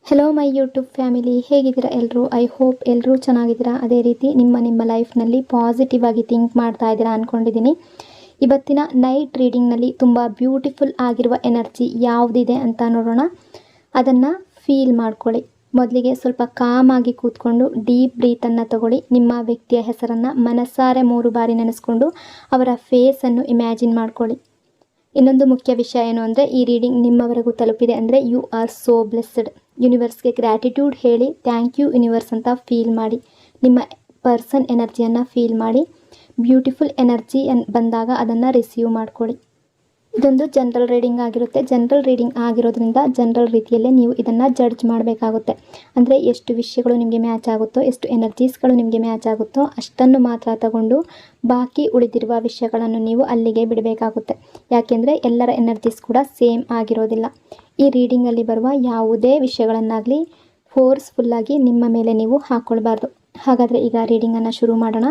Hello my YouTube family, ಹೇಗಿದ್ದೀರಾ ಎಲ್ಲರೂ? I hope ಎಲ್ಲರೂ ಚೆನ್ನಾಗಿದ್ದೀರಾ. ಅದೇ ರೀತಿ ನಿಮ್ಮ ಲೈಫ್ನಲ್ಲಿ ಪಾಸಿಟಿವ್ ಆಗಿ ಥಿಂಕ್ ಮಾಡ್ತಾ ಇದ್ದೀರಾ ಅಂದ್ಕೊಂಡಿದ್ದೀನಿ. ಇವತ್ತಿನ ನೈಟ್ ರೀಡಿಂಗ್ನಲ್ಲಿ ತುಂಬ ಬ್ಯೂಟಿಫುಲ್ ಆಗಿರುವ ಎನರ್ಜಿ ಯಾವುದಿದೆ ಅಂತ ನೋಡೋಣ. ಅದನ್ನು ಫೀಲ್ ಮಾಡ್ಕೊಳ್ಳಿ. ಮೊದಲಿಗೆ ಸ್ವಲ್ಪ ಕಾಮಾಗಿ ಕೂತ್ಕೊಂಡು ಡೀಪ್ ಬ್ರೀತನ್ನು ತಗೊಳ್ಳಿ. ನಿಮ್ಮ ವ್ಯಕ್ತಿಯ ಹೆಸರನ್ನು ಮನಸ್ಸಾರೆ 3 ಬಾರಿ ನೆನೆಸ್ಕೊಂಡು ಅವರ ಫೇಸನ್ನು ಇಮ್ಯಾಜಿನ್ ಮಾಡ್ಕೊಳ್ಳಿ. ಇನ್ನೊಂದು ಮುಖ್ಯ ವಿಷಯ ಏನು ಅಂದರೆ, ಈ ರೀಡಿಂಗ್ ನಿಮ್ಮವರೆಗೂ ತಲುಪಿದೆ ಅಂದರೆ ಯು ಆರ್ ಸೋ ಬ್ಲೆಸ್ಡ್. ಯೂನಿವರ್ಸ್ಗೆ ಗ್ರ್ಯಾಟಿಟ್ಯೂಡ್ ಹೇಳಿ, ಥ್ಯಾಂಕ್ ಯು ಯೂನಿವರ್ಸ್ ಅಂತ ಫೀಲ್ ಮಾಡಿ. ನಿಮ್ಮ ಪರ್ಸನ್ ಎನರ್ಜಿಯನ್ನು ಫೀಲ್ ಮಾಡಿ. ಬ್ಯೂಟಿಫುಲ್ ಎನರ್ಜಿ ಬಂದಾಗ ಅದನ್ನು ರಿಸೀವ್ ಮಾಡ್ಕೊಳ್ಳಿ. ಇದೊಂದು ಜನರಲ್ ರೀಡಿಂಗ್ ಆಗಿರುತ್ತೆ. ಜನರಲ್ ರೀಡಿಂಗ್ ಆಗಿರೋದ್ರಿಂದ ಜನರಲ್ ರೀತಿಯಲ್ಲೇ ನೀವು ಇದನ್ನು ಜಡ್ಜ್ ಮಾಡಬೇಕಾಗುತ್ತೆ. ಅಂದರೆ ಎಷ್ಟು ವಿಷಯಗಳು ನಿಮಗೆ ಮ್ಯಾಚ್ ಆಗುತ್ತೋ, ಎಷ್ಟು ಎನರ್ಜೀಸ್ಗಳು ನಿಮಗೆ ಮ್ಯಾಚ್ ಆಗುತ್ತೋ ಅಷ್ಟನ್ನು ಮಾತ್ರ ತಗೊಂಡು ಬಾಕಿ ಉಳಿದಿರುವ ವಿಷಯಗಳನ್ನು ನೀವು ಅಲ್ಲಿಗೆ ಬಿಡಬೇಕಾಗುತ್ತೆ. ಯಾಕೆಂದರೆ ಎಲ್ಲರ ಎನರ್ಜೀಸ್ ಕೂಡ ಸೇಮ್ ಆಗಿರೋದಿಲ್ಲ. ಈ ರೀಡಿಂಗಲ್ಲಿ ಬರುವ ಯಾವುದೇ ವಿಷಯಗಳನ್ನಾಗಲಿ ಫೋರ್ಸ್ಫುಲ್ಲಾಗಿ ನಿಮ್ಮ ಮೇಲೆ ನೀವು ಹಾಕ್ಕೊಳ್ಬಾರ್ದು. ಹಾಗಾದರೆ ಈಗ ರೀಡಿಂಗನ್ನು ಶುರು ಮಾಡೋಣ.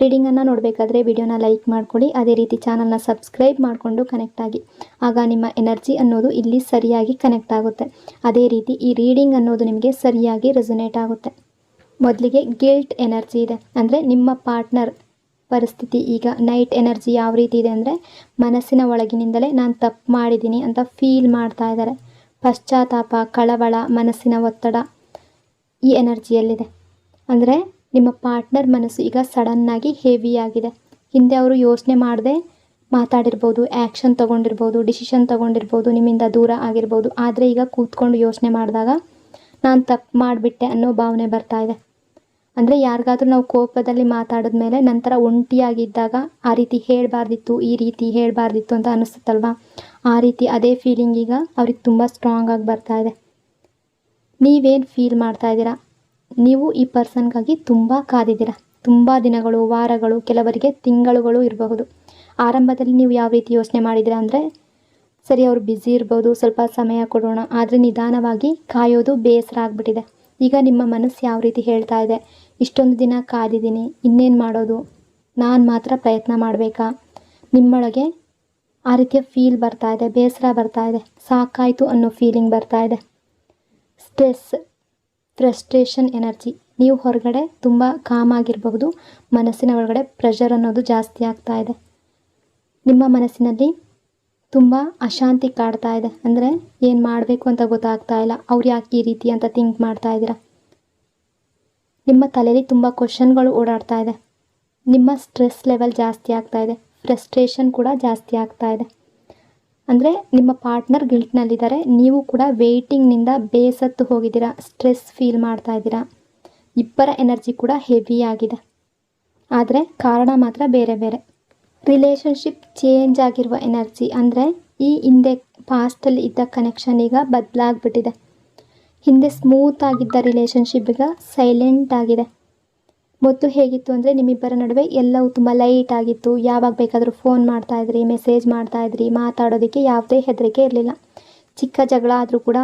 ರೀಡಿಂಗನ್ನು ನೋಡಬೇಕಾದ್ರೆ ವಿಡಿಯೋನ ಲೈಕ್ ಮಾಡ್ಕೊಳ್ಳಿ. ಅದೇ ರೀತಿ ಚಾನಲ್ನ ಸಬ್ಸ್ಕ್ರೈಬ್ ಮಾಡಿಕೊಂಡು ಕನೆಕ್ಟ್ ಆಗಿ. ಆಗ ನಿಮ್ಮ ಎನರ್ಜಿ ಅನ್ನೋದು ಇಲ್ಲಿ ಸರಿಯಾಗಿ ಕನೆಕ್ಟ್ ಆಗುತ್ತೆ. ಅದೇ ರೀತಿ ಈ ರೀಡಿಂಗ್ ಅನ್ನೋದು ನಿಮಗೆ ಸರಿಯಾಗಿ ರೆಸೊನೇಟ್ ಆಗುತ್ತೆ. ಮೊದಲಿಗೆ ಗಿಲ್ಟ್ ಎನರ್ಜಿ ಇದೆ. ಅಂದರೆ ನಿಮ್ಮ ಪಾರ್ಟ್ನರ್ ಪರಿಸ್ಥಿತಿ ಈಗ ನೈಟ್ ಎನರ್ಜಿ ಯಾವ ರೀತಿ ಇದೆ ಅಂದರೆ, ಮನಸ್ಸಿನ ಒಳಗಿನಿಂದಲೇ ನಾನು ತಪ್ಪು ಮಾಡಿದ್ದೀನಿ ಅಂತ ಫೀಲ್ ಮಾಡ್ತಾ ಇದ್ದಾರೆ. ಪಶ್ಚಾತ್ತಾಪ, ಕಳವಳ, ಮನಸ್ಸಿನ ಒತ್ತಡ ಈ ಎನರ್ಜಿಯಲ್ಲಿದೆ. ಅಂದರೆ ನಿಮ್ಮ ಪಾರ್ಟ್ನರ್ ಮನಸ್ಸು ಈಗ ಸಡನ್ನಾಗಿ ಹೆವಿ ಆಗಿದೆ. ಹಿಂದೆ ಅವರು ಯೋಚನೆ ಮಾಡದೆ ಮಾತಾಡಿರ್ಬೋದು, ಆ್ಯಕ್ಷನ್ ತೊಗೊಂಡಿರ್ಬೋದು, ಡಿಸಿಷನ್ ತೊಗೊಂಡಿರ್ಬೋದು, ನಿಮ್ಮಿಂದ ದೂರ ಆಗಿರ್ಬೋದು. ಆದರೆ ಈಗ ಕೂತ್ಕೊಂಡು ಯೋಚನೆ ಮಾಡಿದಾಗ ನಾನು ತಪ್ಪು ಮಾಡಿಬಿಟ್ಟೆ ಅನ್ನೋ ಭಾವನೆ ಬರ್ತಾ ಇದೆ. ಅಂದರೆ ಯಾರಿಗಾದ್ರೂ ನಾವು ಕೋಪದಲ್ಲಿ ಮಾತಾಡಿದ ಮೇಲೆ ನಂತರ ಒಂಟಿಯಾಗಿದ್ದಾಗ ಆ ರೀತಿ ಹೇಳಬಾರ್ದಿತ್ತು, ಈ ರೀತಿ ಹೇಳಬಾರ್ದಿತ್ತು ಅಂತ ಅನಿಸುತ್ತಲ್ವ, ಆ ರೀತಿ ಅದೇ ಫೀಲಿಂಗ್ ಈಗ ಅವ್ರಿಗೆ ತುಂಬ ಸ್ಟ್ರಾಂಗ್ ಆಗಿ ಬರ್ತಾ ಇದೆ. ನೀವೇನು ಫೀಲ್ ಮಾಡ್ತಾ ಇದ್ದೀರಾ? ನೀವು ಈ ಪರ್ಸನ್ಗಾಗಿ ತುಂಬ ಕಾದಿದ್ದೀರಾ. ತುಂಬ ದಿನಗಳು, ವಾರಗಳು, ಕೆಲವರಿಗೆ ತಿಂಗಳುಗಳು ಇರಬಹುದು. ಆರಂಭದಲ್ಲಿ ನೀವು ಯಾವ ರೀತಿ ಯೋಚನೆ ಮಾಡಿದ್ದೀರಾ ಅಂದರೆ, ಸರಿ ಅವರು ಬ್ಯುಸಿ ಇರ್ಬೋದು, ಸ್ವಲ್ಪ ಸಮಯ ಕೊಡೋಣ. ಆದರೆ ನಿಧಾನವಾಗಿ ಕಾಯೋದು ಬೇಸರ ಆಗಿಬಿಟ್ಟಿದೆ. ಈಗ ನಿಮ್ಮ ಮನಸ್ಸು ಯಾವ ರೀತಿ ಹೇಳ್ತಾ ಇದೆ, ಇಷ್ಟೊಂದು ದಿನ ಕಾದಿದ್ದೀನಿ, ಇನ್ನೇನು ಮಾಡೋದು, ನಾನು ಮಾತ್ರ ಪ್ರಯತ್ನ ಮಾಡಬೇಕಾ? ನಿಮ್ಮೊಳಗೆ ಆ ರೀತಿಯ ಫೀಲ್ ಬರ್ತಾ ಇದೆ, ಬೇಸರ ಬರ್ತಾ ಇದೆ, ಸಾಕಾಯಿತು ಅನ್ನೋ ಫೀಲಿಂಗ್ ಬರ್ತಾ ಇದೆ. Stress, frustration energy. ನೀವು ಹೊರಗಡೆ ತುಂಬ ಕಾಮಾಗಿರಬಹುದು, ಮನಸ್ಸಿನ ಒಳಗಡೆ ಪ್ರೆಷರ್ ಅನ್ನೋದು ಜಾಸ್ತಿ ಆಗ್ತಾ ಇದೆ. ನಿಮ್ಮ ಮನಸ್ಸಿನಲ್ಲಿ ತುಂಬ ಅಶಾಂತಿ ಕಾಡ್ತಾ ಇದೆ. ಅಂದರೆ ಏನು ಮಾಡಬೇಕು ಅಂತ ಗೊತ್ತಾಗ್ತಾ ಇಲ್ಲ. ಅವ್ರು ಯಾಕೆ ಈ ರೀತಿ ಅಂತ ಥಿಂಕ್ ಮಾಡ್ತಾ ಇದ್ದೀರಾ. ನಿಮ್ಮ ತಲೆಯಲ್ಲಿ ತುಂಬ ಕ್ವಶನ್ಗಳು ಓಡಾಡ್ತಾ ಇದೆ. ನಿಮ್ಮ ಸ್ಟ್ರೆಸ್ ಲೆವೆಲ್ ಜಾಸ್ತಿ ಆಗ್ತಾ ಇದೆ. ಫ್ರಸ್ಟ್ರೇಷನ್ ಕೂಡ ಜಾಸ್ತಿ ಆಗ್ತಾ ಇದೆ. ಅಂದರೆ ನಿಮ್ಮ ಪಾರ್ಟ್ನರ್ ಗಿಲ್ಟ್ನಲ್ಲಿದ್ದಾರೆ, ನೀವು ಕೂಡ ವೆಯ್ಟಿಂಗ್ನಿಂದ ಬೇಸತ್ತು ಹೋಗಿದ್ದೀರಾ, ಸ್ಟ್ರೆಸ್ ಫೀಲ್ ಮಾಡ್ತಾ ಇದ್ದೀರಾ. ಇಬ್ಬರ ಎನರ್ಜಿ ಕೂಡ ಹೆವಿ ಆಗಿದೆ. ಆದರೆ ಕಾರಣ ಮಾತ್ರ ಬೇರೆ ಬೇರೆ. ರಿಲೇಷನ್ಶಿಪ್ ಚೇಂಜ್ ಆಗಿರುವ ಎನರ್ಜಿ. ಅಂದರೆ ಈ ಹಿಂದೆ ಪಾಸ್ಟಲ್ಲಿ ಇದ್ದ ಕನೆಕ್ಷನ್ ಈಗ ಬದಲಾಗ್ಬಿಟ್ಟಿದೆ. ಹಿಂದೆ ಸ್ಮೂತ್ ಆಗಿದ್ದ ರಿಲೇಷನ್ಶಿಪ್ ಈಗ ಸೈಲೆಂಟ್ ಆಗಿದೆ. ಮೊದಲು ಹೇಗಿತ್ತು ಅಂದರೆ, ನಿಮ್ಮಿಬ್ಬರ ನಡುವೆ ಎಲ್ಲವೂ ತುಂಬ ಲೈಟ್ ಆಗಿತ್ತು. ಯಾವಾಗ ಬೇಕಾದರೂ ಫೋನ್ ಮಾಡ್ತಾಯಿದ್ರಿ, ಮೆಸೇಜ್ ಮಾಡ್ತಾಯಿದ್ರಿ, ಮಾತಾಡೋದಕ್ಕೆ ಯಾವುದೇ ಹೆದರಿಕೆ ಇರಲಿಲ್ಲ. ಚಿಕ್ಕ ಜಗಳ ಆದರೂ ಕೂಡ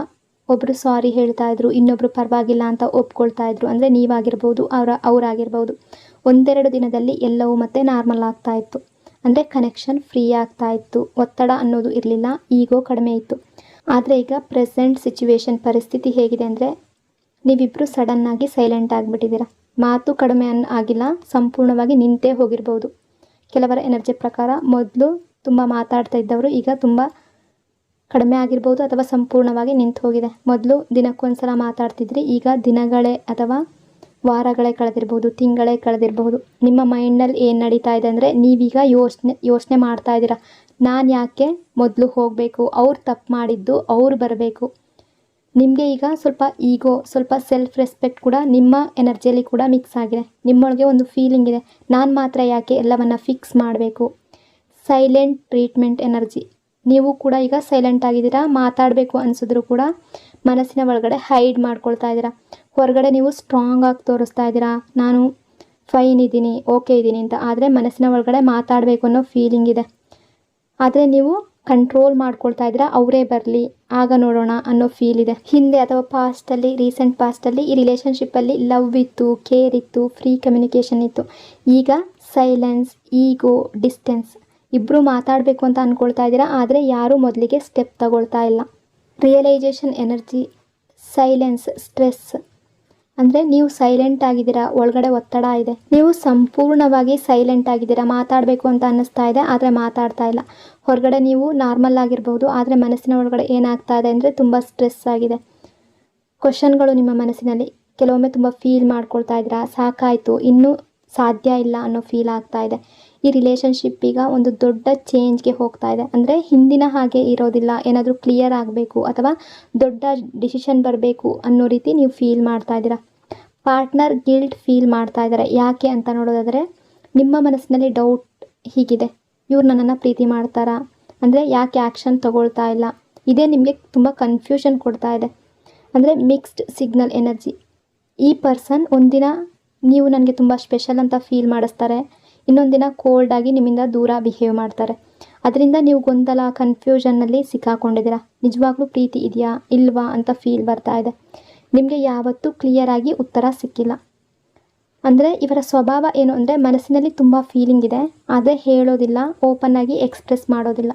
ಒಬ್ಬರು ಸಾರಿ ಹೇಳ್ತಾಯಿದ್ರು, ಇನ್ನೊಬ್ಬರು ಪರವಾಗಿಲ್ಲ ಅಂತ ಒಪ್ಕೊಳ್ತಾಯಿದ್ರು. ಅಂದರೆ ನೀವಾಗಿರ್ಬೋದು, ಅವರಾಗಿರ್ಬೋದು. ಒಂದೆರಡು ದಿನದಲ್ಲಿ ಎಲ್ಲವೂ ಮತ್ತೆ ನಾರ್ಮಲ್ ಆಗ್ತಾಯಿತ್ತು. ಅಂದರೆ ಕನೆಕ್ಷನ್ ಫ್ರೀ ಆಗ್ತಾಯಿತ್ತು, ಒತ್ತಡ ಅನ್ನೋದು ಇರಲಿಲ್ಲ, ಈಗೋ ಕಡಿಮೆ ಇತ್ತು. ಆದರೆ ಈಗ ಪ್ರೆಸೆಂಟ್ ಸಿಚುವೇಶನ್ ಪರಿಸ್ಥಿತಿ ಹೇಗಿದೆ ಅಂದರೆ, ನೀವಿಬ್ಬರು ಸಡನ್ನಾಗಿ ಸೈಲೆಂಟ್ ಆಗಿಬಿಟ್ಟಿದ್ದೀರಾ. ಮಾತು ಕಡಿಮೆ ಆಗಿಲ್ಲ, ಸಂಪೂರ್ಣವಾಗಿ ನಿಂತೇ ಹೋಗಿರ್ಬೋದು. ಕೆಲವರ ಎನರ್ಜಿ ಪ್ರಕಾರ ಮೊದಲು ತುಂಬ ಮಾತಾಡ್ತಾ ಇದ್ದವರು ಈಗ ತುಂಬ ಕಡಿಮೆ ಆಗಿರ್ಬೋದು, ಅಥವಾ ಸಂಪೂರ್ಣವಾಗಿ ನಿಂತು ಹೋಗಿದೆ. ಮೊದಲು ದಿನಕ್ಕೊಂದ್ಸಲ ಮಾತಾಡ್ತಿದ್ರಿ, ಈಗ ದಿನಗಳೇ ಅಥವಾ ವಾರಗಳೇ ಕಳೆದಿರ್ಬೋದು, ತಿಂಗಳೇ ಕಳೆದಿರಬಹುದು. ನಿಮ್ಮ ಮೈಂಡ್ನಲ್ಲಿ ಏನು ನಡೀತಾ ಇದೆ ಅಂದರೆ, ನೀವೀಗ ಯೋಚನೆ ಮಾಡ್ತಾ ಇದ್ದೀರಾ, ನಾನು ಯಾಕೆ ಮೊದಲು ಹೋಗಬೇಕು, ಅವ್ರು ತಪ್ಪು ಮಾಡಿದ್ದು ಅವ್ರು ಬರಬೇಕು. ನಿಮಗೆ ಈಗ ಸ್ವಲ್ಪ ಈಗೋ, ಸ್ವಲ್ಪ ಸೆಲ್ಫ್ ರೆಸ್ಪೆಕ್ಟ್ ಕೂಡ ನಿಮ್ಮ ಎನರ್ಜಿಯಲ್ಲಿ ಕೂಡ ಮಿಕ್ಸ್ ಆಗಿದೆ. ನಿಮ್ಮೊಳಗೆ ಒಂದು ಫೀಲಿಂಗ್ ಇದೆ, ನಾನು ಮಾತ್ರ ಯಾಕೆ ಎಲ್ಲವನ್ನು ಫಿಕ್ಸ್ ಮಾಡಬೇಕು. Silent treatment energy. ನೀವು ಕೂಡ ಈಗ ಸೈಲೆಂಟ್ ಆಗಿದ್ದೀರಾ. ಮಾತಾಡಬೇಕು ಅನಿಸಿದ್ರು ಕೂಡ ಮನಸ್ಸಿನ ಒಳಗಡೆ ಹೈಡ್ ಮಾಡ್ಕೊಳ್ತಾ ಇದ್ದೀರಾ. ಹೊರಗಡೆ ನೀವು ಸ್ಟ್ರಾಂಗ್ ಆಗಿ ತೋರಿಸ್ತಾ ಇದ್ದೀರಾ, ನಾನು ಫೈನ್ ಇದ್ದೀನಿ, ಓಕೆ ಇದ್ದೀನಿ ಅಂತ. ಆದರೆ ಮನಸ್ಸಿನ ಒಳಗಡೆ ಮಾತಾಡಬೇಕು ಅನ್ನೋ ಫೀಲಿಂಗ್ ಇದೆ. ಆದರೆ ನೀವು ಕಂಟ್ರೋಲ್ ಮಾಡ್ಕೊಳ್ತಾ ಇದ್ದೀರಾ, ಅವರೇ ಬರಲಿ ಆಗ ನೋಡೋಣ ಅನ್ನೋ ಫೀಲ್ ಇದೆ. ಹಿಂದೆ ಅಥವಾ ಪಾಸ್ಟಲ್ಲಿ, ರೀಸೆಂಟ್ ಪಾಸ್ಟಲ್ಲಿ ಈ ರಿಲೇಷನ್ಶಿಪ್ಪಲ್ಲಿ ಲವ್ ಇತ್ತು, ಕೇರ್ ಇತ್ತು, ಫ್ರೀ ಕಮ್ಯುನಿಕೇಷನ್ ಇತ್ತು. ಈಗ ಸೈಲೆನ್ಸ್, ಈಗೋ, ಡಿಸ್ಟೆನ್ಸ್. ಇಬ್ಬರು ಮಾತಾಡಬೇಕು ಅಂತ ಅಂದ್ಕೊಳ್ತಾ ಇದ್ದೀರಾ, ಆದರೆ ಯಾರೂ ಮೊದಲಿಗೆ ಸ್ಟೆಪ್ ತಗೊಳ್ತಾ ಇಲ್ಲ. Realization energy. Silence, stress. ಅಂದರೆ ನೀವು ಸೈಲೆಂಟ್ ಆಗಿದ್ದೀರಾ, ಒಳಗಡೆ ಒತ್ತಡ ಇದೆ, ನೀವು ಸಂಪೂರ್ಣವಾಗಿ ಸೈಲೆಂಟ್ ಆಗಿದ್ದೀರಾ, ಮಾತಾಡಬೇಕು ಅಂತ ಅನ್ನಿಸ್ತಾ ಇದೆ ಆದರೆ ಮಾತಾಡ್ತಾ ಇಲ್ಲ. ಹೊರಗಡೆ ನೀವು ನಾರ್ಮಲ್ ಆಗಿರ್ಬೋದು, ಆದರೆ ಮನಸ್ಸಿನ ಒಳಗಡೆ ಏನಾಗ್ತಾ ಇದೆ ಅಂದರೆ ತುಂಬ ಸ್ಟ್ರೆಸ್ ಆಗಿದೆ. ಕ್ವಶನ್ಗಳು ನಿಮ್ಮ ಮನಸ್ಸಿನಲ್ಲಿ ಕೆಲವೊಮ್ಮೆ ತುಂಬ ಫೀಲ್ ಮಾಡ್ಕೊಳ್ತಾ ಇದ್ದೀರಾ, ಸಾಕಾಯಿತು, ಇನ್ನೂ ಸಾಧ್ಯ ಇಲ್ಲ ಅನ್ನೋ ಫೀಲ್ ಆಗ್ತಾ ಇದೆ. ಈ ರಿಲೇಷನ್ಶಿಪ್ ಈಗ ಒಂದು ದೊಡ್ಡ ಚೇಂಜ್ಗೆ ಹೋಗ್ತಾ ಇದೆ. ಅಂದರೆ ಹಿಂದಿನ ಹಾಗೆ ಇರೋದಿಲ್ಲ, ಏನಾದರೂ ಕ್ಲಿಯರ್ ಆಗಬೇಕು ಅಥವಾ ದೊಡ್ಡ ಡಿಸಿಷನ್ ಬರಬೇಕು ಅನ್ನೋ ರೀತಿ ನೀವು ಫೀಲ್ ಮಾಡ್ತಾ ಇದ್ದೀರಾ. ಪಾರ್ಟ್ನರ್ ಗಿಲ್ಟ್ ಫೀಲ್ ಮಾಡ್ತಾ ಇದ್ದಾರೆ. ಯಾಕೆ ಅಂತ ನೋಡೋದಾದರೆ ನಿಮ್ಮ ಮನಸ್ಸಿನಲ್ಲಿ ಡೌಟ್ ಹೀಗಿದೆ, ಇವ್ರು ನನ್ನನ್ನು ಪ್ರೀತಿ ಮಾಡ್ತಾರಾ, ಅಂದರೆ ಯಾಕೆ ಆ್ಯಕ್ಷನ್ ತಗೊಳ್ತಾ ಇಲ್ಲ, ಇದೇ ನಿಮಗೆ ತುಂಬ ಕನ್ಫ್ಯೂಷನ್ ಕೊಡ್ತಾ ಇದೆ. ಅಂದರೆ ಮಿಕ್ಸ್ಡ್ ಸಿಗ್ನಲ್ ಎನರ್ಜಿ. ಈ ಪರ್ಸನ್ ಒಂದಿನ ನೀವು ನನಗೆ ತುಂಬ ಸ್ಪೆಷಲ್ ಅಂತ ಫೀಲ್ ಮಾಡಿಸ್ತಾರೆ, ಇನ್ನೊಂದು ದಿನ ಕೋಲ್ಡಾಗಿ ನಿಮ್ಮಿಂದ ದೂರ ಬಿಹೇವ್ ಮಾಡ್ತಾರೆ. ಅದರಿಂದ ನೀವು ಗೊಂದಲ, ಕನ್ಫ್ಯೂಷನ್ನಲ್ಲಿ ಸಿಕ್ಕಾಕೊಂಡಿದ್ದೀರಾ. ನಿಜವಾಗ್ಲೂ ಪ್ರೀತಿ ಇದೆಯಾ ಇಲ್ವಾ ಅಂತ ಫೀಲ್ ಬರ್ತಾ ಇದೆ. ನಿಮಗೆ ಯಾವತ್ತೂ ಕ್ಲಿಯರಾಗಿ ಉತ್ತರ ಸಿಕ್ಕಿಲ್ಲ. ಅಂದರೆ ಇವರ ಸ್ವಭಾವ ಏನು ಅಂದರೆ ಮನಸ್ಸಿನಲ್ಲಿ ತುಂಬ ಫೀಲಿಂಗ್ ಇದೆ, ಆದರೆ ಹೇಳೋದಿಲ್ಲ, ಓಪನ್ನಾಗಿ ಎಕ್ಸ್ಪ್ರೆಸ್ ಮಾಡೋದಿಲ್ಲ.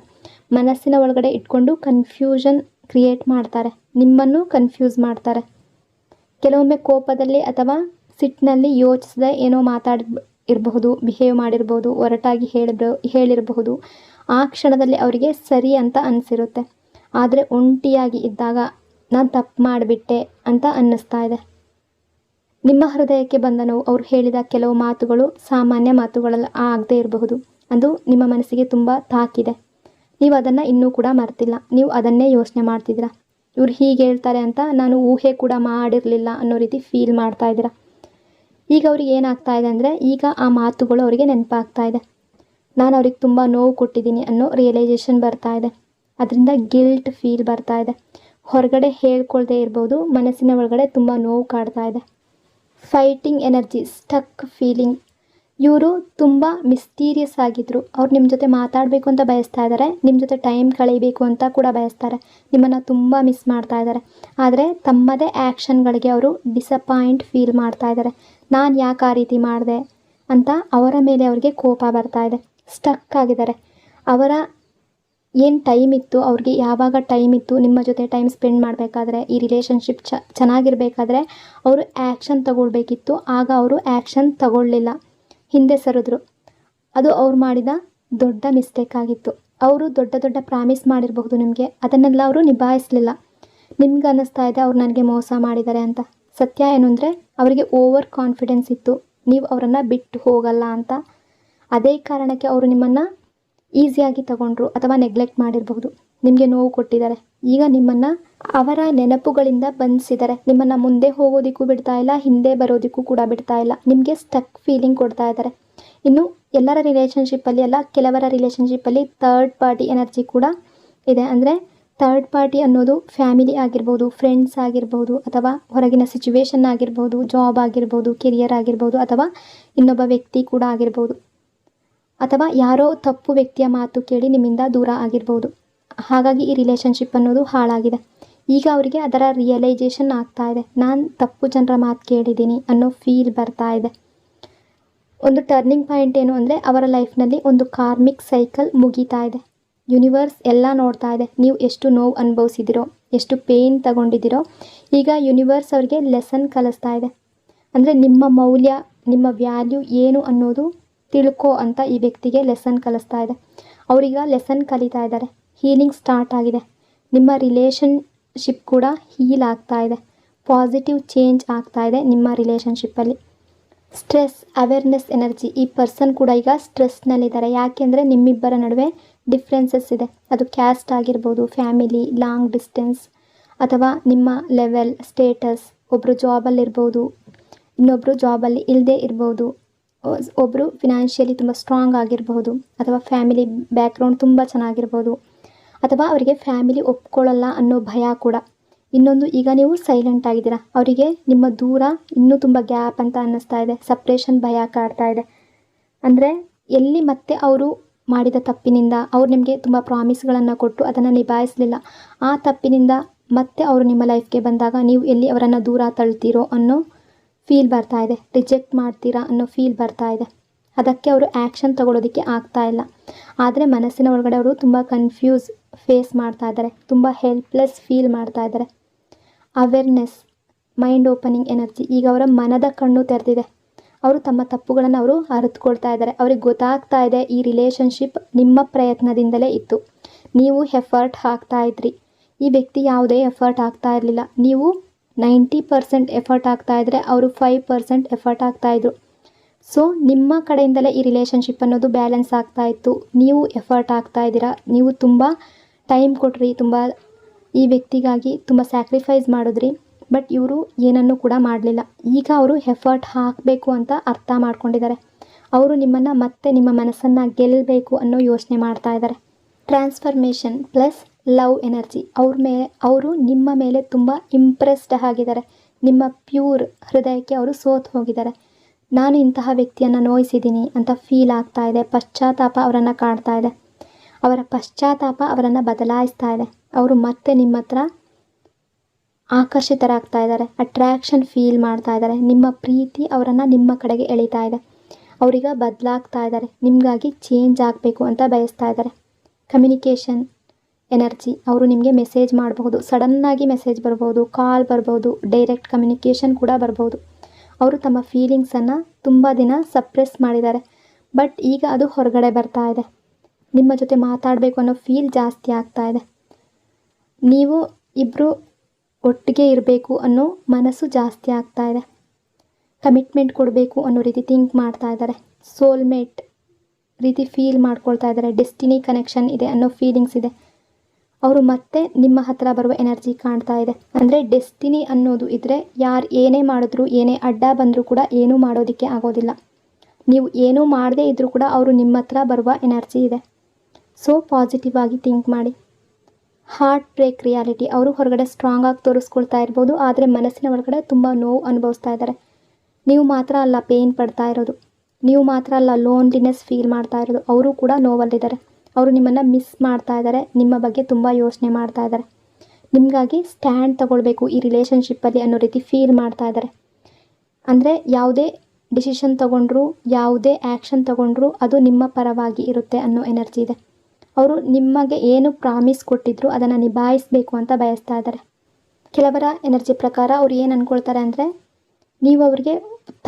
ಮನಸ್ಸಿನ ಒಳಗಡೆ ಇಟ್ಕೊಂಡು ಕನ್ಫ್ಯೂಷನ್ ಕ್ರಿಯೇಟ್ ಮಾಡ್ತಾರೆ, ನಿಮ್ಮನ್ನು ಕನ್ಫ್ಯೂಸ್ ಮಾಡ್ತಾರೆ. ಕೆಲವೊಮ್ಮೆ ಕೋಪದಲ್ಲಿ ಅಥವಾ ಸಿಟ್ಟಿನಲ್ಲಿ ಯೋಚಿಸದೆ ಏನೋ ಇರಬಹುದು, ಬಿಹೇವ್ ಮಾಡಿರ್ಬೋದು, ಒರಟಾಗಿ ಹೇಳಿರಬಹುದು. ಆ ಕ್ಷಣದಲ್ಲಿ ಅವರಿಗೆ ಸರಿ ಅಂತ ಅನಿಸಿರುತ್ತೆ, ಆದರೆ ಒಂಟಿಯಾಗಿ ಇದ್ದಾಗ ನಾನು ತಪ್ಪು ಮಾಡಿಬಿಟ್ಟೆ ಅಂತ ಅನ್ನಿಸ್ತಾ ಇದೆ. ನಿಮ್ಮ ಹೃದಯಕ್ಕೆ ಬಂದ ನೋವು, ಅವ್ರು ಹೇಳಿದ ಕೆಲವು ಮಾತುಗಳು ಸಾಮಾನ್ಯ ಮಾತುಗಳಲ್ಲಿ ಆಗದೇ ಇರಬಹುದು. ಅದು ನಿಮ್ಮ ಮನಸ್ಸಿಗೆ ತುಂಬ ತಾಕಿದೆ. ನೀವು ಅದನ್ನು ಇನ್ನೂ ಕೂಡ ಮರ್ತಿಲ್ಲ, ನೀವು ಅದನ್ನೇ ಯೋಚನೆ ಮಾಡ್ತಿದ್ದೀರಾ. ಇವ್ರು ಹೀಗೆ ಹೇಳ್ತಾರೆ ಅಂತ ನಾನು ಊಹೆ ಕೂಡ ಮಾಡಿರಲಿಲ್ಲ ಅನ್ನೋ ರೀತಿ ಫೀಲ್ ಮಾಡ್ತಾ ಇದ್ದೀರಾ. ಈಗ ಅವ್ರಿಗೆ ಏನಾಗ್ತಾ ಇದೆ ಅಂದರೆ ಈಗ ಆ ಮಾತುಗಳು ಅವರಿಗೆ ನೆನಪಾಗ್ತಾ ಇದೆ. ನಾನು ಅವ್ರಿಗೆ ತುಂಬ ನೋವು ಕೊಟ್ಟಿದ್ದೀನಿ ಅನ್ನೋ ರಿಯಲೈಸೇಷನ್ ಬರ್ತಾ ಇದೆ. ಅದರಿಂದ ಗಿಲ್ಟ್ ಫೀಲ್ ಬರ್ತಾ ಇದೆ. ಹೊರಗಡೆ ಹೇಳ್ಕೊಳ್ದೇ ಇರ್ಬೋದು, ಮನಸ್ಸಿನ ಒಳಗಡೆ ತುಂಬ ನೋವು ಕಾಡ್ತಾ ಇದೆ. Fighting energy, stuck feeling. ಇವರು ತುಂಬ ಮಿಸ್ಟೀರಿಯಸ್ ಆಗಿದ್ದರು. ಅವ್ರು ನಿಮ್ಮ ಜೊತೆ ಮಾತಾಡಬೇಕು ಅಂತ ಬಯಸ್ತಾ ಇದ್ದಾರೆ, ನಿಮ್ಮ ಜೊತೆ ಟೈಮ್ ಕಳೀಬೇಕು ಅಂತ ಕೂಡ ಬಯಸ್ತಾರೆ, ನಿಮ್ಮನ್ನು ತುಂಬ ಮಿಸ್ ಮಾಡ್ತಾ ಇದ್ದಾರೆ. ಆದರೆ ತಮ್ಮದೇ ಆ್ಯಕ್ಷನ್ಗಳಿಗೆ ಅವರು ಡಿಸಪಾಯಿಂಟ್ ಫೀಲ್ ಮಾಡ್ತಾ ಇದ್ದಾರೆ. ನಾನು ಯಾಕೆ ಆ ರೀತಿ ಮಾಡಿದೆ ಅಂತ ಅವರ ಮೇಲೆ ಅವರಿಗೆ ಕೋಪ ಬರ್ತಾ ಇದೆ. ಸ್ಟಕ್ ಆಗಿದ್ದಾರೆ. ಅವರ ಏನು ಟೈಮ್ ಇತ್ತು, ಅವ್ರಿಗೆ ಯಾವಾಗ ಟೈಮ್ ಇತ್ತು ನಿಮ್ಮ ಜೊತೆ ಟೈಮ್ ಸ್ಪೆಂಡ್ ಮಾಡಬೇಕಾದ್ರೆ, ಈ ರಿಲೇಷನ್ಶಿಪ್ ಚೆನ್ನಾಗಿರಬೇಕಾದ್ರೆ ಅವರು ಆ್ಯಕ್ಷನ್ ತಗೊಳ್ಬೇಕಿತ್ತು. ಆಗ ಅವರು ಆ್ಯಕ್ಷನ್ ತಗೊಳ್ಳಿಲ್ಲ, ಹಿಂದೆ ಸರಿದ್ರು. ಅದು ಅವ್ರು ಮಾಡಿದ ದೊಡ್ಡ ಮಿಸ್ಟೇಕ್ ಆಗಿತ್ತು. ಅವರು ದೊಡ್ಡ ದೊಡ್ಡ ಪ್ರಾಮಿಸ್ ಮಾಡಿರಬಹುದು ನಿಮಗೆ, ಅದನ್ನೆಲ್ಲ ಅವರು ನಿಭಾಯಿಸಲಿಲ್ಲ. ನಿಮ್ಗೆ ಅನ್ನಿಸ್ತಾ ಇದೆ ಅವ್ರು ನನಗೆ ಮೋಸ ಮಾಡಿದ್ದಾರೆ ಅಂತ. ಸತ್ಯ ಏನು ಅಂದರೆ ಅವರಿಗೆ ಓವರ್ ಕಾನ್ಫಿಡೆನ್ಸ್ ಇತ್ತು, ನೀವು ಅವರನ್ನು ಬಿಟ್ಟು ಹೋಗಲ್ಲ ಅಂತ. ಅದೇ ಕಾರಣಕ್ಕೆ ಅವರು ನಿಮ್ಮನ್ನು ಈಸಿಯಾಗಿ ತಗೊಂಡ್ರು ಅಥವಾ ನೆಗ್ಲೆಕ್ಟ್ ಮಾಡಿರಬಹುದು, ನಿಮಗೆ ನೋವು ಕೊಟ್ಟಿದ್ದಾರೆ. ಈಗ ನಿಮ್ಮನ್ನು ಅವರ ನೆನಪುಗಳಿಂದ ಬಂಧಿಸಿದ್ದಾರೆ. ನಿಮ್ಮನ್ನು ಮುಂದೆ ಹೋಗೋದಕ್ಕೂ ಬಿಡ್ತಾ ಇಲ್ಲ, ಹಿಂದೆ ಬರೋದಕ್ಕೂ ಕೂಡ ಬಿಡ್ತಾ ಇಲ್ಲ. ನಿಮಗೆ ಸ್ಟಕ್ ಫೀಲಿಂಗ್ ಕೊಡ್ತಾ ಇದ್ದಾರೆ. ಇನ್ನು ಎಲ್ಲರ ರಿಲೇಷನ್ಶಿಪ್ಪಲ್ಲಿ ಅಲ್ಲ, ಕೆಲವರ ರಿಲೇಷನ್ಶಿಪ್ಪಲ್ಲಿ ಥರ್ಡ್ ಪಾರ್ಟಿ ಎನರ್ಜಿ ಕೂಡ ಇದೆ. ಅಂದರೆ ಥರ್ಡ್ ಪಾರ್ಟಿ ಅನ್ನೋದು ಫ್ಯಾಮಿಲಿ ಆಗಿರ್ಬೋದು, ಫ್ರೆಂಡ್ಸ್ ಆಗಿರ್ಬೋದು, ಅಥವಾ ಹೊರಗಿನ ಸಿಚುವೇಶನ್ ಆಗಿರ್ಬೋದು, ಜಾಬ್ ಆಗಿರ್ಬೋದು, ಕೆರಿಯರ್ ಆಗಿರ್ಬೋದು, ಅಥವಾ ಇನ್ನೊಬ್ಬ ವ್ಯಕ್ತಿ ಕೂಡ ಆಗಿರ್ಬೋದು, ಅಥವಾ ಯಾರೋ ತಪ್ಪು ವ್ಯಕ್ತಿಯ ಮಾತು ಕೇಳಿ ನಿಮ್ಮಿಂದ ದೂರ ಆಗಿರ್ಬೋದು. ಹಾಗಾಗಿ ಈ ರಿಲೇಷನ್ಶಿಪ್ ಅನ್ನೋದು ಹಾಳಾಗಿದೆ. ಈಗ ಅವರಿಗೆ ಅದರ ರಿಯಲೈಸೇಷನ್ ಆಗ್ತಾ ಇದೆ, ನಾನು ತಪ್ಪು ಜನರ ಮಾತು ಕೇಳಿದ್ದೀನಿ ಅನ್ನೋ ಫೀಲ್ ಬರ್ತಾ ಇದೆ. ಒಂದು ಟರ್ನಿಂಗ್ ಪಾಯಿಂಟ್ ಏನು ಅಂದರೆ ಅವರ ಲೈಫ್ನಲ್ಲಿ ಒಂದು ಕಾರ್ಮಿಕ್ ಸೈಕಲ್ ಮುಗೀತಾ ಇದೆ. ಯೂನಿವರ್ಸ್ ಎಲ್ಲ ನೋಡ್ತಾ ಇದೆ, ನೀವು ಎಷ್ಟು ನೋವು ಅನುಭವಿಸಿದಿರೋ, ಎಷ್ಟು ಪೇಯ್ನ್ ತಗೊಂಡಿದ್ದೀರೋ. ಈಗ ಯೂನಿವರ್ಸ್ ಅವರಿಗೆ ಲೆಸನ್ ಕಲಿಸ್ತಾ ಇದೆ. ಅಂದರೆ ನಿಮ್ಮ ಮೌಲ್ಯ, ನಿಮ್ಮ ವ್ಯಾಲ್ಯೂ ಏನು ಅನ್ನೋದು ತಿಳ್ಕೊ ಅಂತ ಈ ವ್ಯಕ್ತಿಗೆ ಲೆಸನ್ ಕಲಿಸ್ತಾ ಇದೆ. ಅವರೀಗ ಲೆಸನ್ ಕಲಿತಾ ಇದ್ದಾರೆ. ಹೀಲಿಂಗ್ ಸ್ಟಾರ್ಟ್ ಆಗಿದೆ. ನಿಮ್ಮ ರಿಲೇಷನ್ಶಿಪ್ ಕೂಡ ಹೀಲ್ ಆಗ್ತಾ ಇದೆ. ಪಾಸಿಟಿವ್ ಚೇಂಜ್ ಆಗ್ತಾ ಇದೆ ನಿಮ್ಮ ರಿಲೇಷನ್ಶಿಪ್ಪಲ್ಲಿ. Stress awareness energy. ಈ ಪರ್ಸನ್ ಕೂಡ ಈಗ ಸ್ಟ್ರೆಸ್ನಲ್ಲಿದ್ದಾರೆ. ಯಾಕೆಂದರೆ ನಿಮ್ಮಿಬ್ಬರ ನಡುವೆ ಡಿಫ್ರೆನ್ಸಸ್ ಇದೆ. ಅದು ಕ್ಯಾಸ್ಟ್ ಆಗಿರ್ಬೋದು, ಫ್ಯಾಮಿಲಿ, ಲಾಂಗ್ ಡಿಸ್ಟೆನ್ಸ್, ಅಥವಾ ನಿಮ್ಮ ಲೆವೆಲ್, ಸ್ಟೇಟಸ್. ಒಬ್ಬರು ಜಾಬಲ್ಲಿರ್ಬೋದು, ಇನ್ನೊಬ್ಬರು ಜಾಬಲ್ಲಿ ಇಲ್ಲದೆ ಇರ್ಬೋದು. ಒಬ್ಬರು ಫಿನಾನ್ಷಿಯಲಿ ತುಂಬ ಸ್ಟ್ರಾಂಗ್ ಆಗಿರಬಹುದು, ಅಥವಾ ಫ್ಯಾಮಿಲಿ ಬ್ಯಾಕ್ಗ್ರೌಂಡ್ ತುಂಬ ಚೆನ್ನಾಗಿರ್ಬೋದು, ಅಥವಾ ಅವರಿಗೆ ಫ್ಯಾಮಿಲಿ ಒಪ್ಕೊಳ್ಳಲ್ಲ ಅನ್ನೋ ಭಯ ಕೂಡ. ಇನ್ನೊಂದು, ಈಗ ನೀವು ಸೈಲೆಂಟ್ ಆಗಿದ್ದೀರಾ, ಅವರಿಗೆ ನಿಮ್ಮ ದೂರ ಇನ್ನೂ ತುಂಬ ಗ್ಯಾಪ್ ಅಂತ ಅನ್ನಿಸ್ತಾ ಇದೆ. ಸಪ್ರೇಷನ್ ಭಯ ಕಾಡ್ತಾ ಇದೆ. ಅಂದರೆ ಎಲ್ಲಿ ಮತ್ತೆ ಅವರು ಮಾಡಿದ ತಪ್ಪಿನಿಂದ, ಅವ್ರು ನಿಮಗೆ ತುಂಬ ಪ್ರಾಮಿಸ್ಗಳನ್ನು ಕೊಟ್ಟು ಅದನ್ನು ನಿಭಾಯಿಸಲಿಲ್ಲ, ಆ ತಪ್ಪಿನಿಂದ ಮತ್ತೆ ಅವರು ನಿಮ್ಮ ಲೈಫ್ಗೆ ಬಂದಾಗ ನೀವು ಎಲ್ಲಿ ಅವರನ್ನು ದೂರ ತಳ್ತೀರೋ ಅನ್ನೋ ಫೀಲ್ ಬರ್ತಾ ಇದೆ. ರಿಜೆಕ್ಟ್ ಮಾಡ್ತೀರಾ ಅನ್ನೋ ಫೀಲ್ ಬರ್ತಾ ಇದೆ. ಅದಕ್ಕೆ ಅವರು ಆ್ಯಕ್ಷನ್ ತಗೊಳ್ಳೋದಕ್ಕೆ ಆಗ್ತಾ ಇಲ್ಲ. ಆದರೆ ಮನಸ್ಸಿನ ಒಳಗಡೆ ಅವರು ತುಂಬ ಕನ್ಫ್ಯೂಸ್ ಫೇಸ್ ಮಾಡ್ತಾ ಇದ್ದಾರೆ, ತುಂಬ ಹೆಲ್ಪ್ಲೆಸ್ ಫೀಲ್ ಮಾಡ್ತಾ ಇದ್ದಾರೆ. Awareness, mind opening energy. ಈಗ ಅವರ ಮನದ ಕಣ್ಣು ತೆರೆದಿದೆ. ಅವರು ತಮ್ಮ ತಪ್ಪುಗಳನ್ನು ಅವರು ಅರಿತುಕೊಳ್ತಾ ಇದ್ದಾರೆ. ಅವ್ರಿಗೆ ಗೊತ್ತಾಗ್ತಾ ಇದೆ ಈ ರಿಲೇಷನ್ಶಿಪ್ ನಿಮ್ಮ ಪ್ರಯತ್ನದಿಂದಲೇ ಇತ್ತು. ನೀವು ಎಫರ್ಟ್ ಹಾಕ್ತಾ ಇದ್ರಿ. ಈ ವ್ಯಕ್ತಿ ಯಾವುದೇ ಎಫರ್ಟ್ ಹಾಕ್ತಾ ಇರಲಿಲ್ಲ. ನೀವು 90% ಎಫರ್ಟ್ ಹಾಕ್ತಾ ಇದ್ದರೆ ಅವರು 5% ಎಫರ್ಟ್ ಹಾಕ್ತಾಯಿದ್ರು. ಸೊ ನಿಮ್ಮ ಕಡೆಯಿಂದಲೇ ಈ ರಿಲೇಷನ್ಶಿಪ್ ಅನ್ನೋದು ಬ್ಯಾಲೆನ್ಸ್ ಆಗ್ತಾ ಇತ್ತು. ನೀವು ಎಫರ್ಟ್ ಹಾಕ್ತಾ ಇದ್ದೀರಾ. ನೀವು ತುಂಬ ಟೈಮ್ ಕೊಟ್ರಿ, ತುಂಬ ಈ ವ್ಯಕ್ತಿಗಾಗಿ ತುಂಬ ಸ್ಯಾಕ್ರಿಫೈಸ್ ಮಾಡಿದ್ರಿ. ಬಟ್ ಇವರು ಏನನ್ನೂ ಕೂಡ ಮಾಡಲಿಲ್ಲ. ಈಗ ಅವರು ಎಫರ್ಟ್ ಹಾಕಬೇಕು ಅಂತ ಅರ್ಥ ಮಾಡ್ಕೊಂಡಿದ್ದಾರೆ. ಅವರು ನಿಮ್ಮನ್ನು ಮತ್ತೆ ನಿಮ್ಮ ಮನಸ್ಸನ್ನು ಗೆಲ್ಲಬೇಕು ಅನ್ನೋ ಯೋಚನೆ ಮಾಡ್ತಾ ಇದ್ದಾರೆ. Transformation plus love energy. ಅವರು ನಿಮ್ಮ ಮೇಲೆ ತುಂಬ ಇಂಪ್ರೆಸ್ಡ್ ಆಗಿದ್ದಾರೆ. ನಿಮ್ಮ ಪ್ಯೂರ್ ಹೃದಯಕ್ಕೆ ಅವರು ಸೋತು ಹೋಗಿದ್ದಾರೆ. ನಾನು ಇಂತಹ ವ್ಯಕ್ತಿಯನ್ನು ನೋಯಿಸಿದ್ದೀನಿ ಅಂತ ಫೀಲ್ ಆಗ್ತಾ ಇದೆ. ಪಶ್ಚಾತ್ತಾಪ ಅವರನ್ನು ಕಾಡ್ತಾ ಇದೆ. ಅವರ ಪಶ್ಚಾತ್ತಾಪ ಅವರನ್ನು ಬದಲಾಯಿಸ್ತಾ ಇದೆ. ಅವರು ಮತ್ತೆ ನಿಮ್ಮ ಹತ್ರ ಆಕರ್ಷಿತರಾಗ್ತಾ ಇದ್ದಾರೆ. ಅಟ್ರ್ಯಾಕ್ಷನ್ ಫೀಲ್ ಮಾಡ್ತಾ ಇದ್ದಾರೆ. ನಿಮ್ಮ ಪ್ರೀತಿ ಅವರನ್ನು ನಿಮ್ಮ ಕಡೆಗೆ ಎಳಿತಾ ಇದೆ. ಅವರೀಗ ಬದಲಾಗ್ತಾ ಇದ್ದಾರೆ. ನಿಮಗಾಗಿ ಚೇಂಜ್ ಆಗಬೇಕು ಅಂತ ಬಯಸ್ತಾ ಇದ್ದಾರೆ. Communication energy. ಅವರು ನಿಮಗೆ ಮೆಸೇಜ್ ಮಾಡಬಹುದು. ಸಡನ್ನಾಗಿ ಮೆಸೇಜ್ ಬರ್ಬೋದು, ಕಾಲ್ ಬರ್ಬೋದು, ಡೈರೆಕ್ಟ್ ಕಮ್ಯುನಿಕೇಷನ್ ಕೂಡ ಬರ್ಬೋದು. ಅವರು ತಮ್ಮ ಫೀಲಿಂಗ್ಸನ್ನು ತುಂಬ ದಿನ ಸಪ್ರೆಸ್ ಮಾಡಿದ್ದಾರೆ. ಬಟ್ ಈಗ ಅದು ಹೊರಗಡೆ ಬರ್ತಾ ಇದೆ. ನಿಮ್ಮ ಜೊತೆ ಮಾತಾಡಬೇಕು ಅನ್ನೋ ಫೀಲ್ ಜಾಸ್ತಿ ಆಗ್ತಾ ಇದೆ. ನೀವು ಇಬ್ಬರು ಒಟ್ಟಿಗೆ ಇರಬೇಕು ಅನ್ನೋ ಮನಸ್ಸು ಜಾಸ್ತಿ ಆಗ್ತಾ ಇದೆ. ಕಮಿಟ್ಮೆಂಟ್ ಕೊಡಬೇಕು ಅನ್ನೋ ರೀತಿ ಥಿಂಕ್ ಮಾಡ್ತಾ ಇದ್ದಾರೆ. ಸೋಲ್ಮೇಟ್ ರೀತಿ ಫೀಲ್ ಮಾಡ್ಕೊಳ್ತಾ ಇದ್ದಾರೆ. ಡೆಸ್ಟಿನಿ ಕನೆಕ್ಷನ್ ಇದೆ ಅನ್ನೋ ಫೀಲಿಂಗ್ಸ್ ಇದೆ. ಅವರು ಮತ್ತೆ ನಿಮ್ಮ ಹತ್ರ ಬರುವ ಎನರ್ಜಿ ಕಾಣ್ತಾ ಇದೆ. ಅಂದರೆ ಡೆಸ್ಟಿನಿ ಅನ್ನೋದು ಇದ್ದರೆ ಯಾರು ಏನೇ ಮಾಡಿದ್ರು, ಏನೇ ಅಡ್ಡ ಬಂದರೂ ಕೂಡ ಏನೂ ಮಾಡೋದಕ್ಕೆ ಆಗೋದಿಲ್ಲ. ನೀವು ಏನೂ ಮಾಡದೇ ಇದ್ದರೂ ಕೂಡ ಅವರು ನಿಮ್ಮ ಹತ್ರ ಬರುವ ಎನರ್ಜಿ ಇದೆ. ಸೊ ಪಾಸಿಟಿವ್ ಆಗಿ ಥಿಂಕ್ ಮಾಡಿ. Heartbreak reality. ಅವರು ಹೊರಗಡೆ ಸ್ಟ್ರಾಂಗ್ ಆಗಿ ತೋರಿಸ್ಕೊಳ್ತಾ ಇರ್ಬೋದು, ಆದರೆ ಮನಸ್ಸಿನ ಒಳಗಡೆ ತುಂಬ ನೋವು ಅನುಭವಿಸ್ತಾ ಇದ್ದಾರೆ. ನೀವು ಮಾತ್ರ ಅಲ್ಲ ಪೇಯ್ನ್ ಪಡ್ತಾ ಇರೋದು. ನೀವು ಮಾತ್ರ ಅಲ್ಲ ಲೋನ್ಲಿನೆಸ್ ಫೀಲ್ ಮಾಡ್ತಾ ಇರೋದು. ಅವರು ಕೂಡ ನೋವಲ್ಲಿದ್ದಾರೆ. ಅವರು ನಿಮ್ಮನ್ನು ಮಿಸ್ ಮಾಡ್ತಾ ಇದ್ದಾರೆ. ನಿಮ್ಮ ಬಗ್ಗೆ ತುಂಬ ಯೋಚನೆ ಮಾಡ್ತಾ ಇದ್ದಾರೆ. ನಿಮಗಾಗಿ ಸ್ಟ್ಯಾಂಡ್ ತಗೊಳ್ಬೇಕು ಈ ರಿಲೇಷನ್ಶಿಪ್ಪಲ್ಲಿ ಅನ್ನೋ ರೀತಿ ಫೀಲ್ ಮಾಡ್ತಾ ಇದ್ದಾರೆ. ಅಂದರೆ ಯಾವುದೇ ಡಿಸಿಷನ್ ತಗೊಂಡ್ರು, ಯಾವುದೇ ಆ್ಯಕ್ಷನ್ ತಗೊಂಡ್ರು ಅದು ನಿಮ್ಮ ಪರವಾಗಿ ಇರುತ್ತೆ ಅನ್ನೋ ಎನರ್ಜಿ ಇದೆ. ಅವರು ನಿಮಗೆ ಏನು ಪ್ರಾಮಿಸ್ ಕೊಟ್ಟಿದ್ರು ಅದನ್ನು ನಿಭಾಯಿಸಬೇಕು ಅಂತ ಬಯಸ್ತಾ ಇದ್ದಾರೆ. ಕೆಲವರ ಎನರ್ಜಿ ಪ್ರಕಾರ ಅವ್ರು ಏನು ಅಂದ್ಕೊಳ್ತಾರೆ ಅಂದರೆ, ನೀವು ಅವರಿಗೆ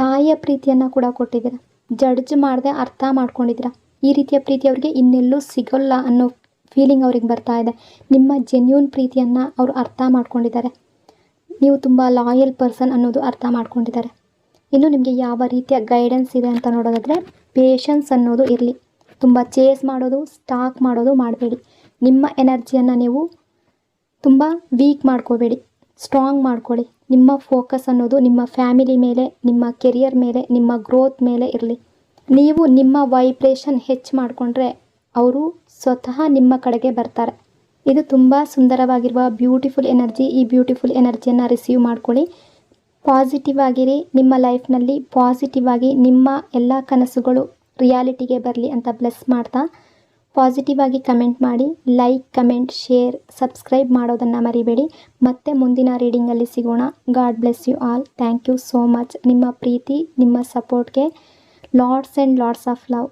ತಾಯಿಯ ಪ್ರೀತಿಯನ್ನು ಕೂಡ ಕೊಟ್ಟಿದ್ದೀರ. ಜಡ್ಜ್ ಮಾಡದೆ ಅರ್ಥ ಮಾಡ್ಕೊಂಡಿದ್ದೀರ. ಈ ರೀತಿಯ ಪ್ರೀತಿ ಅವರಿಗೆ ಇನ್ನೆಲ್ಲೂ ಸಿಗೋಲ್ಲ ಅನ್ನೋ ಫೀಲಿಂಗ್ ಅವ್ರಿಗೆ ಬರ್ತಾ ಇದೆ. ನಿಮ್ಮ ಜೆನ್ಯೂನ್ ಪ್ರೀತಿಯನ್ನು ಅವರು ಅರ್ಥ ಮಾಡ್ಕೊಂಡಿದ್ದಾರೆ. ನೀವು ತುಂಬ ಲಾಯಲ್ ಪರ್ಸನ್ ಅನ್ನೋದು ಅರ್ಥ ಮಾಡ್ಕೊಂಡಿದ್ದಾರೆ. ಇನ್ನು ನಿಮಗೆ ಯಾವ ರೀತಿಯ ಗೈಡೆನ್ಸ್ ಇದೆ ಅಂತ ನೋಡೋದಾದರೆ, ಪೇಷನ್ಸ್ ಅನ್ನೋದು ಇರಲಿ. ತುಂಬ ಚೇಸ್ ಮಾಡೋದು, ಸ್ಟಾಕ್ ಮಾಡೋದು ಮಾಡಬೇಡಿ. ನಿಮ್ಮ ಎನರ್ಜಿಯನ್ನು ನೀವು ತುಂಬ ವೀಕ್ ಮಾಡ್ಕೋಬೇಡಿ, ಸ್ಟ್ರಾಂಗ್ ಮಾಡ್ಕೊಳ್ಳಿ. ನಿಮ್ಮ ಫೋಕಸ್ ಅನ್ನೋದು ನಿಮ್ಮ ಫ್ಯಾಮಿಲಿ ಮೇಲೆ, ನಿಮ್ಮ ಕೆರಿಯರ್ ಮೇಲೆ, ನಿಮ್ಮ ಗ್ರೋತ್ ಮೇಲೆ ಇರಲಿ. ನೀವು ನಿಮ್ಮ ವೈಬ್ರೇಷನ್ ಹೆಚ್ಚು ಮಾಡಿಕೊಂಡ್ರೆ ಅವರು ಸ್ವತಃ ನಿಮ್ಮ ಕಡೆಗೆ ಬರ್ತಾರೆ. ಇದು ತುಂಬ ಸುಂದರವಾಗಿರುವ ಬ್ಯೂಟಿಫುಲ್ ಎನರ್ಜಿ. ಈ ಬ್ಯೂಟಿಫುಲ್ ಎನರ್ಜಿಯನ್ನು ರಿಸೀವ್ ಮಾಡ್ಕೊಳ್ಳಿ. ಪಾಸಿಟಿವ್ ಆಗಿರಿ. ನಿಮ್ಮ ಲೈಫ್ನಲ್ಲಿ ಪಾಸಿಟಿವ್ ಆಗಿ ನಿಮ್ಮ ಎಲ್ಲ ಕನಸುಗಳು ರಿಯಾಲಿಟಿಗೆ ಬರಲಿ ಅಂತ ಬ್ಲೆಸ್ ಮಾಡ್ತಾ, ಪಾಸಿಟಿವ್ ಆಗಿ ಕಮೆಂಟ್ ಮಾಡಿ. ಲೈಕ್, ಕಮೆಂಟ್, ಶೇರ್, ಸಬ್ಸ್ಕ್ರೈಬ್ ಮಾಡೋದನ್ನು ಮರಿಬೇಡಿ. ಮತ್ತೆ ಮುಂದಿನ ರೀಡಿಂಗಲ್ಲಿ ಸಿಗೋಣ. God bless you all. Thank you so much. ನಿಮ್ಮ ಪ್ರೀತಿ, ನಿಮ್ಮ ಸಪೋರ್ಟ್ಗೆ lots and lots of love.